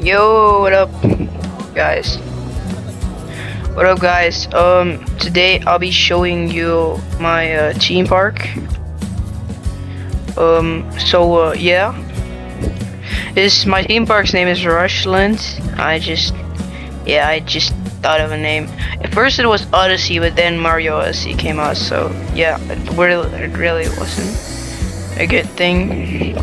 Yo, what up, guys? What up, guys? Today I'll be showing you my theme park. Yeah, this my theme park's name is Rushland. I just thought of a name. At first it was Odyssey, but then Mario Odyssey came out. So yeah, it really wasn't a good thing.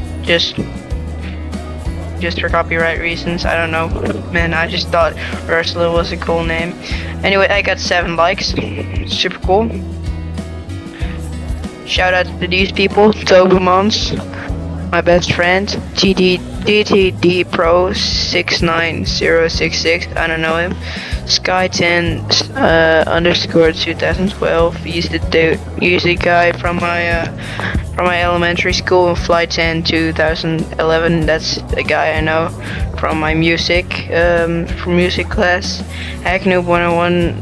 Just for copyright reasons, I don't know. Man, I just thought Rushland was a cool name. Anyway, I got 7 likes. Super cool. Shout out to these people: Tobumons, my best friend, DTD Pro 69066. I don't know him. Sky10 underscore 2012. He's the guy from my elementary school. Flight 10 2011. That's the guy I know from my music class. Hacknoob 101.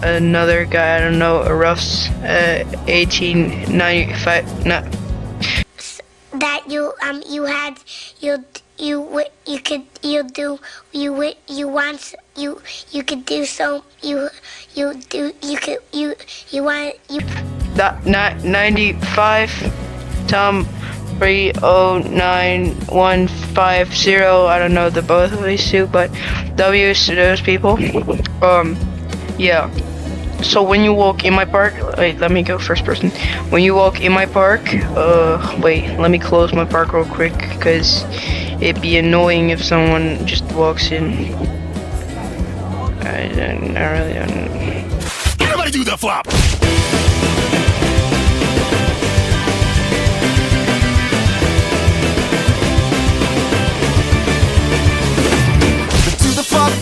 Another guy I don't know. Ruffs 1895. No. That you That 95 Tom 309150. I don't know the both of these two, but W's to those people. Yeah. So when you walk in my park, wait, let me go first person. When you walk in my park, wait, let me close my park real quick, because it'd be annoying if someone just walks in. I really don't. Everybody do the flop!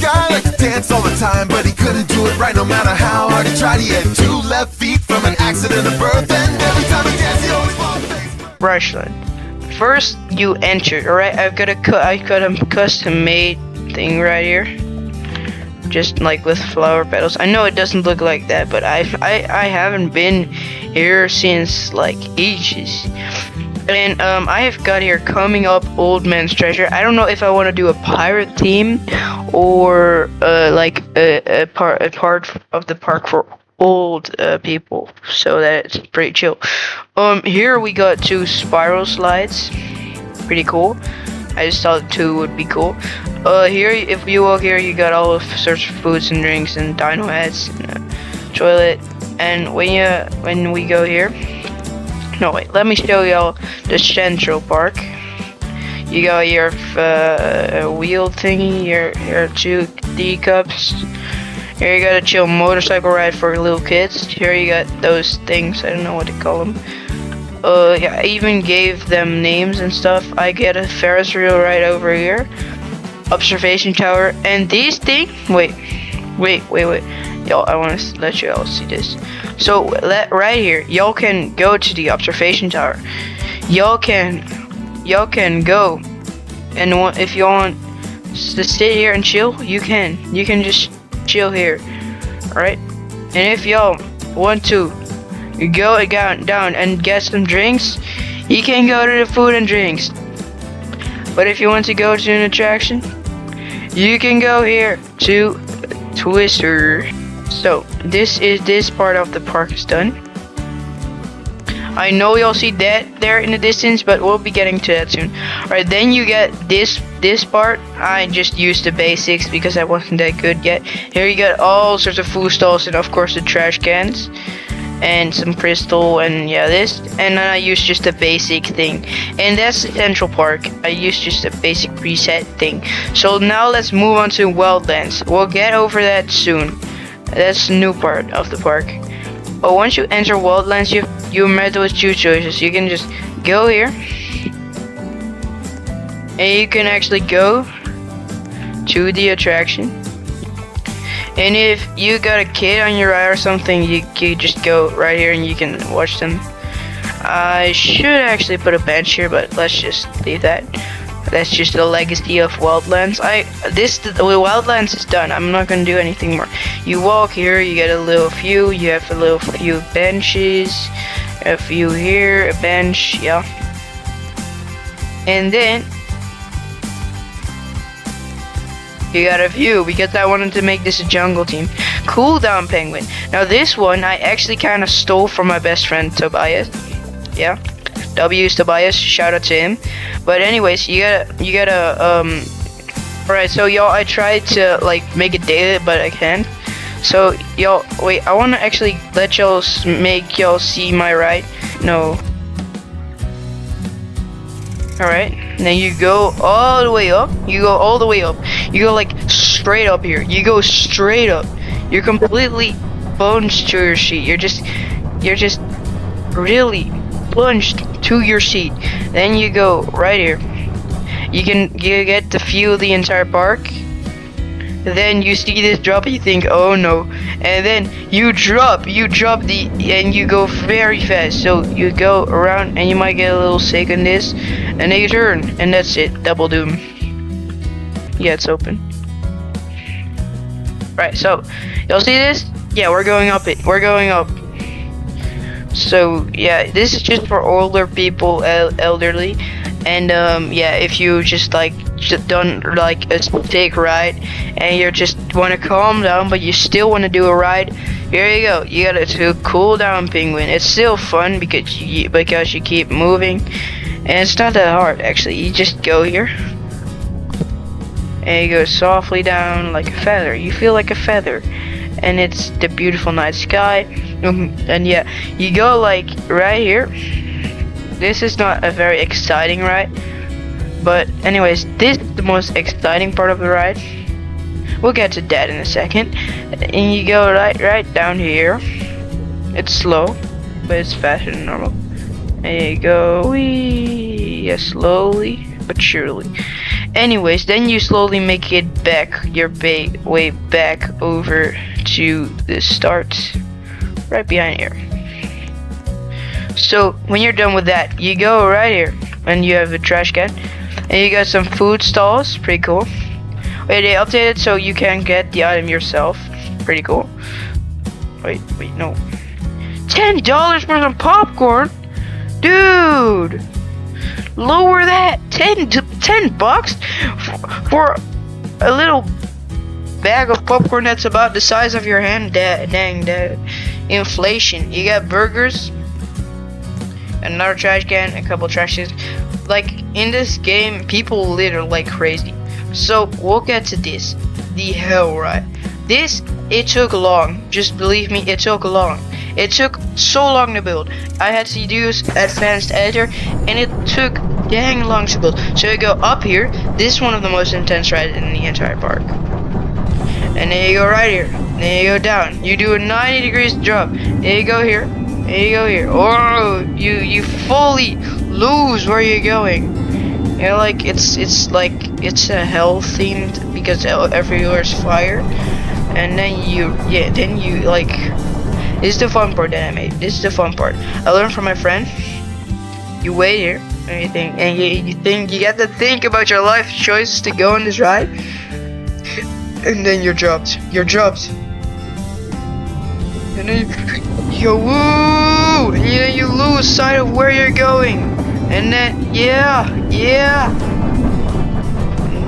Guy liked to dance all the time, but he couldn't do it right no matter how hard he tried. He had 2 left feet from an accident of birth, and every time he danced, he always falls face. Rushland. First, you enter. Alright, I got a custom made thing right here, just like with flower petals. I know it doesn't look like that, but I haven't been here since like ages. And I have got here coming up Old Man's Treasure. I don't know if I want to do a pirate theme or like a part of the park for old people, so that it's pretty chill. Here we got 2 spiral slides, pretty cool. I just thought 2 would be cool. Here, if you walk here, you got all sorts of foods and drinks and dino heads and a toilet. And when we go here. No, wait, let me show y'all the Central Park. You got your wheel thingy, your 2 teacups. Here you got a chill motorcycle ride for little kids. Here you got those things, I don't know what to call them. Yeah, I even gave them names and stuff. I get a Ferris wheel right over here. Observation tower, and these things, wait. Y'all, I want to let you all see this. So right here, y'all can go to the observation tower. Y'all can go, and if you want to sit here and chill, you can just chill here, alright? And if y'all want to go down and get some drinks, you can go to the food and drinks. But if you want to go to an attraction, you can go here to Twister. So this part of the park is done. I know you'll see that there in the distance, but we'll be getting to that soon. Alright, then you get this part. I just used the basics because I wasn't that good yet. Here you got all sorts of food stalls and of course the trash cans and some crystal and yeah this. And then I used just a basic thing. And that's the Central Park. I used just a basic preset thing. So now let's move on to Wildlands. We'll get over that soon. That's the new part of the park. But once you enter Wildlands, you're met with 2 choices. You can just go here, and you can actually go to the attraction. And if you got a kid on your ride or something, you just go right here and you can watch them. I should actually put a bench here, but let's just leave that. That's just the legacy of Wildlands. The Wildlands is done. I'm not gonna do anything more. You walk here, you get a little view. You have a little few benches, a few here, a bench, yeah. And then You got a view because I wanted to make this a jungle team. Cool down penguin. Now this one I actually kind of stole from my best friend Tobias. Yeah, W's Tobias. Shout out to him. But anyways, you gotta Alright, so y'all, I tried to like make it daily, but I can't. So y'all, wait, I wanna actually let y'all make y'all see my ride. No. Alright, now you go all the way up. You go all the way up. You go like straight up here. You go straight up. You're completely plunged to your seat. You're just really plunged to your seat. Then you go right here. You get to feel the entire park. Then you see this drop, you think, oh no, and then you drop and you go very fast. So you go around and you might get a little sick on this, and then you turn, and that's it. Double doom. Yeah, it's open. Right, so y'all see this? Yeah, we're going up it. We're going up. So yeah, this is just for older people, elderly. And yeah, if you just done like a steak ride and you just want to calm down but you still want to do a ride, here you go. You got to cool down penguin. It's still fun because you keep moving, and it's not that hard actually. You just go here and you go softly down like a feather. You feel like a feather, and it's the beautiful night sky. And yeah, you go like right here. This is not a very exciting ride, but anyways, this is the most exciting part of the ride. We'll get to that in a second. And you go right down here. It's slow, but it's faster than normal. And you go yeah, slowly but surely. Anyways, then you slowly make it back your way back over to the start, right behind here. So when you're done with that, you go right here and you have a trash can and you got some food stalls. Pretty cool. Wait, they updated so you can get the item yourself. Pretty cool. Wait, no. $10 for some popcorn? Dude, lower that. 10 bucks for a little bag of popcorn that's about the size of your hand. Dang, inflation. You got burgers, another trash can, a couple trash cans. Like in this game, people litter like crazy. So we'll get to this. The hell ride. This, it took long. Just believe me, it took long. It took so long to build. I had to use advanced editor, and it took dang long to build. So you go up here. This is one of the most intense rides in the entire park. And then you go right here. Then you go down. You do a 90 degrees drop. Then you go here. And you go here. Oh, you fully lose where you're going. You know, like it's a hell themed because everywhere is fire. And then you like, this is the fun part that I made. This is the fun part. I learned from my friend. You wait here and you think, you get to think about your life choices to go on this ride. And then you're dropped. And then you go woo, and then you lose sight of where you're going. And then yeah.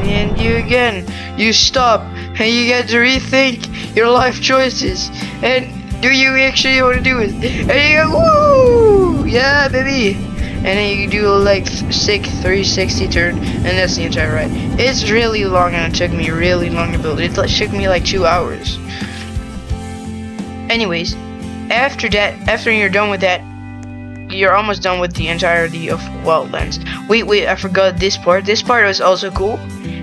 And you stop and you get to rethink your life choices. And do you actually want to do it? And you go woo, yeah, baby. And then you do a like sick 360 turn, and that's the entire ride. It's really long, and it took me really long to build. It took me like 2 hours. Anyways, after you're done with that, you're almost done with the entirety of Wildlands. Wait, I forgot this part. This part was also cool.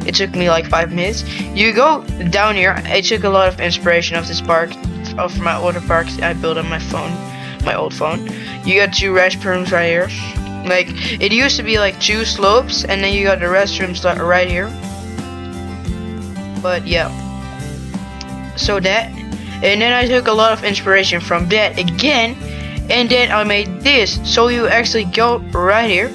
It took me like 5 minutes. You go down here. I took a lot of inspiration of this park, of my older parks I built on my phone, my old phone. You got 2 restrooms right here. Like, it used to be like 2 slopes, and then you got the restrooms right here. But yeah. So that, and then I took a lot of inspiration from that again, and then I made this. So you actually go right here,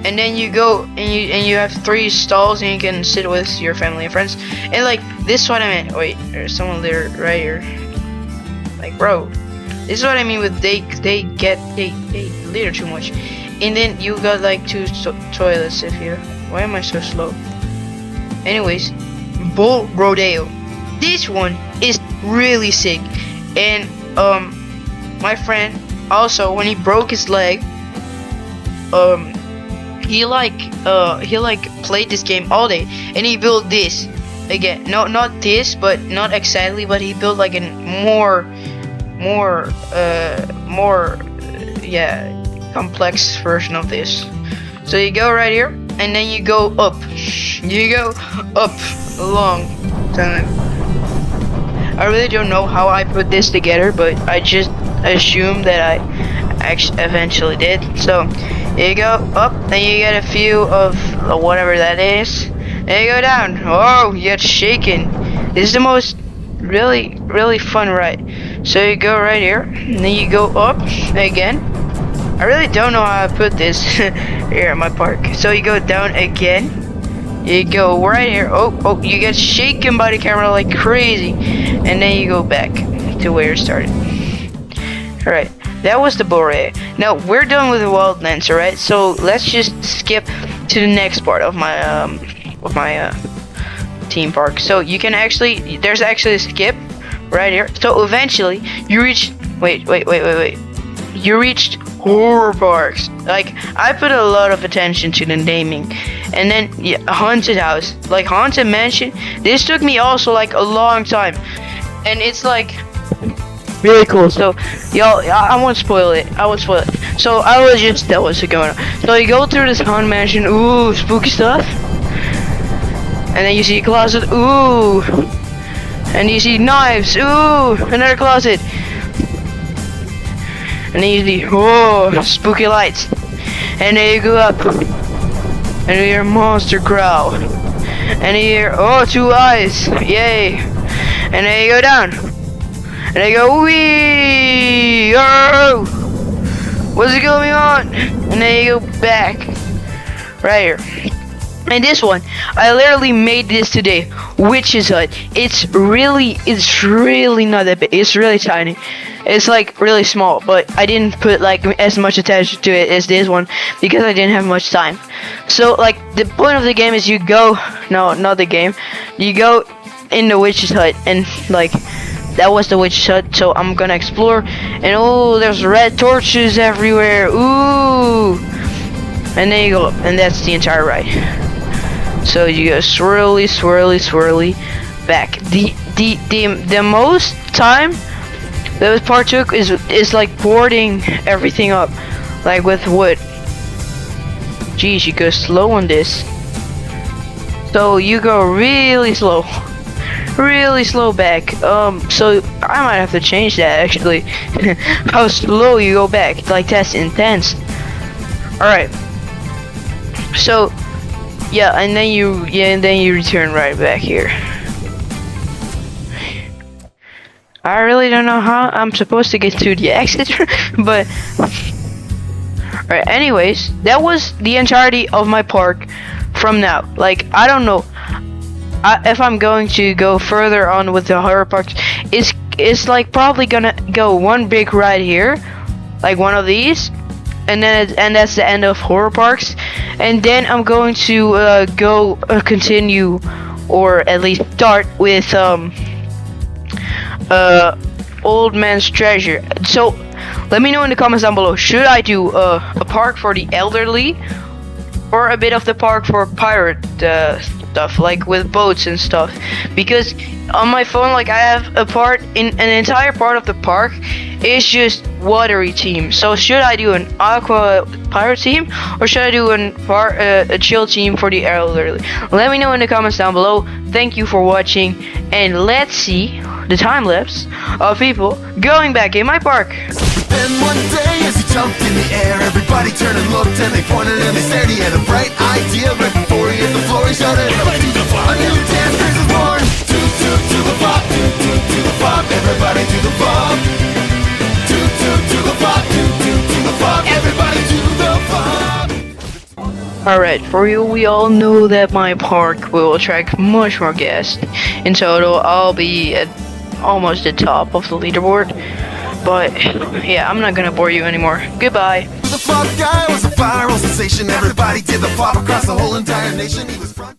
and then you go and you have 3 stalls, and you can sit with your family and friends. And like, this is what I meant. Wait, there's someone there right here. Like, bro, this is what I mean with they litter too much. And then you got like 2 toilets if you. Why am I so slow? Anyways, Bull Rodeo. This one is really sick, and my friend also, when he broke his leg, he played this game all day, and he built this again. No, not this, but not exactly, but he built like a more complex version of this. So you go right here, and then you go up. You go up a long time. I really don't know how I put this together, but I just assume that I actually eventually did. So you go up, then you get a few of whatever that is. Then you go down. Oh, you get shaken. This is the most really fun ride. So you go right here, and then you go up again. I really don't know how I put this here at my park. So you go down again. You go right here. Oh, you get shaken by the camera like crazy, and then you go back to where you started. All right, that was the Bore. Now we're done with the wildlands, all right? So let's just skip to the next part of my theme park. So you can actually, there's actually a skip right here. So eventually you reach. Wait. You reached horror parks. Like, I put a lot of attention to the naming. And then haunted house, like haunted mansion. This took me also like a long time, and it's like really cool. So y'all, I won't spoil it. So I will just tell what's going on. So you go through this haunted mansion. Ooh, spooky stuff. And then you see a closet. Ooh. And you see knives. Ooh, another closet. And then you see, oh, spooky lights. And then you go up, and you hear monster growl. And you hear, oh, 2 eyes, yay. And then you go down, and they go, wee, oh, what's going on? And then you go back, right here. And this one, I literally made this today, Witch's Hut. It's really not that big. It's really tiny. It's like really small, but I didn't put like as much attention to it as this one because I didn't have much time. So like the point of the game is you go, no, not the game. You go in the Witch's Hut, and like that was the Witch's Hut. So I'm gonna explore, and oh, there's red torches everywhere. Ooh, and then you go up, and that's the entire ride. So you go swirly back. The most time that this part took is like boarding everything up, like with wood. Geez, you go slow on this. So you go really slow back. So I might have to change that actually. How slow you go back, like that's intense. All right. So yeah, and then you return right back here. I really don't know how I'm supposed to get to the exit, but alright, anyways, that was the entirety of my park from now. Like, I don't know if I'm going to go further on with the horror parks. It's like probably gonna go one big ride here, like one of these, and that's the end of horror parks. And then I'm going to continue, or at least start with Old Man's Treasure. So let me know in the comments down below, should I do a park for the elderly or a bit of the park for pirate stuff, like with boats and stuff? Because on my phone, like, I have an entire part of the park is just watery theme. So should I do an aqua pirate theme, or should I do a chill theme for the elderly? Let me know in the comments down below. Thank you for watching, and let's see the time lapse of people going back in my park. Then one day as he jumped in the air, everybody turned and looked, and they pointed and they stared. He had a bright idea right before he hit the floor. He shouted, everybody to the pop. A new dance craze was born. Toot toot to the pop, toot toot to the pop. Everybody to the pop. Toot toot to the pop, toot toot to the pop. Everybody to the pop. Alright, for you, we all know that my park will attract much more guests. In total, I'll be at almost the top of the leaderboard. But yeah, I'm not gonna bore you anymore. Goodbye. The pop guy was a viral sensation. Everybody did the pop across the whole entire nation. He was front